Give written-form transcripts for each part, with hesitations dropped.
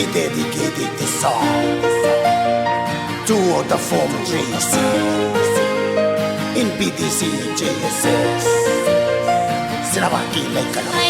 we dedicated this song to all the former JC in PTC JSS. Sinabaki like ka naman.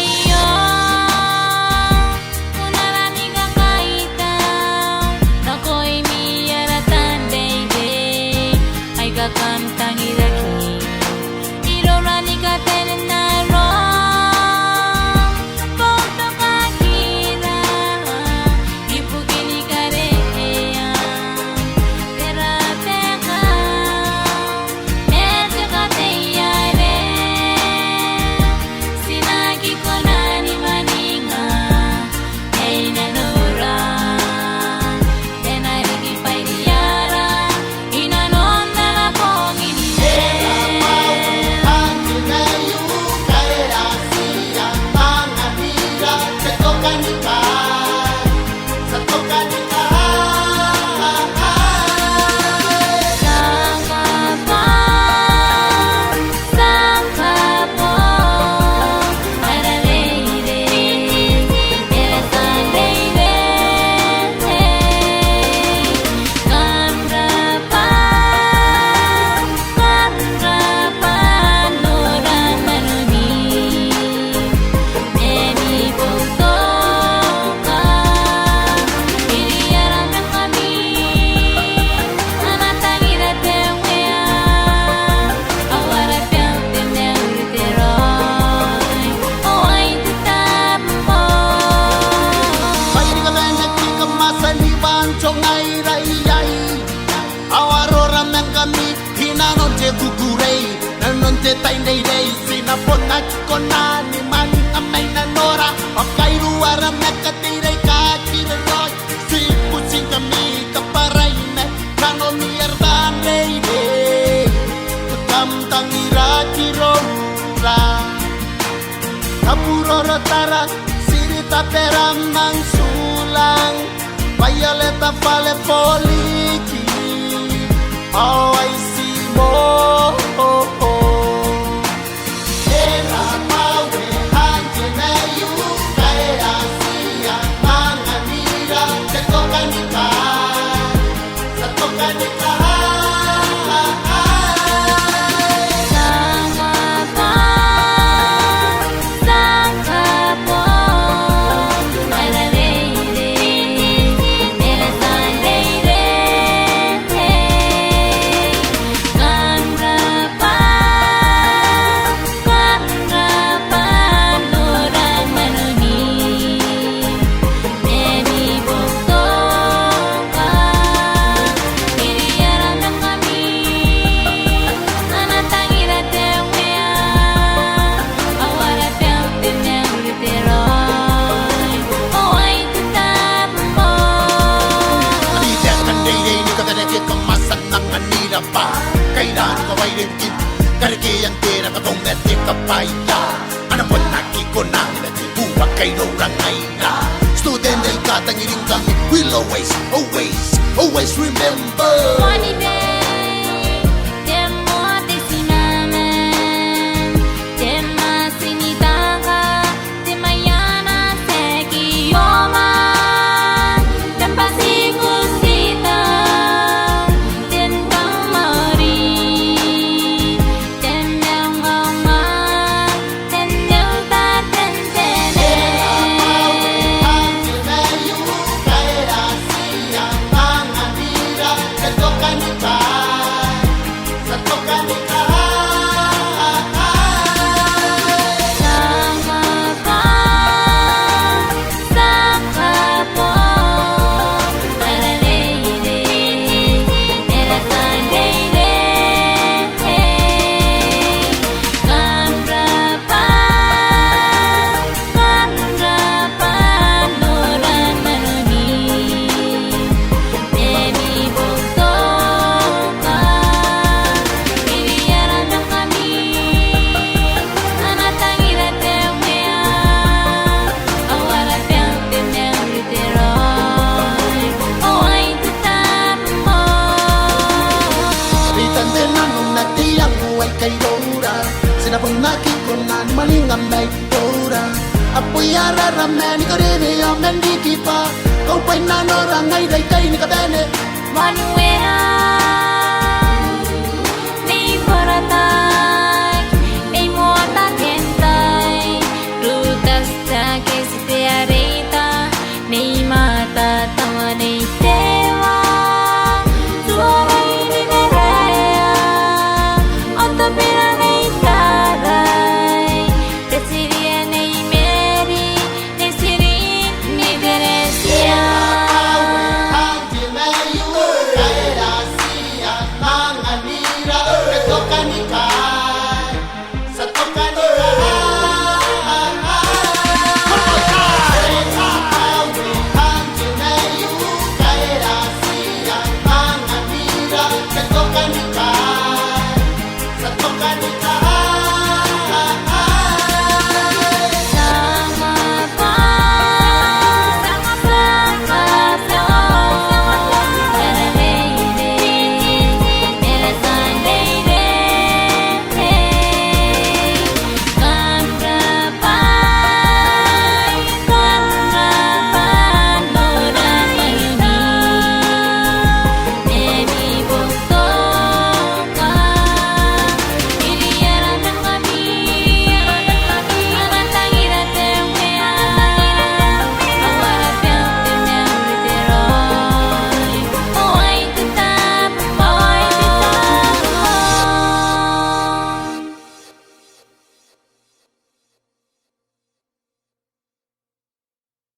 Tay nay day sinapot ko na ni man amay na nora okay ruara nakatiray ka kiraroy si pusing kami kaparay na kano mierda nay day kamtang iraki rora kapuro tara sirita peramang sulang violeta vale poliki oh I see more kailan ko ay rintin kariki ang tira katong netik kapaya ano mo nakiko na buwag kay no rangay na student del katangiring kami will always remember one day Malingam bay tora apoyara ramen ko rin yo mendiki pa Kau pai na no ra ngai dai kai ni ka bene Manuela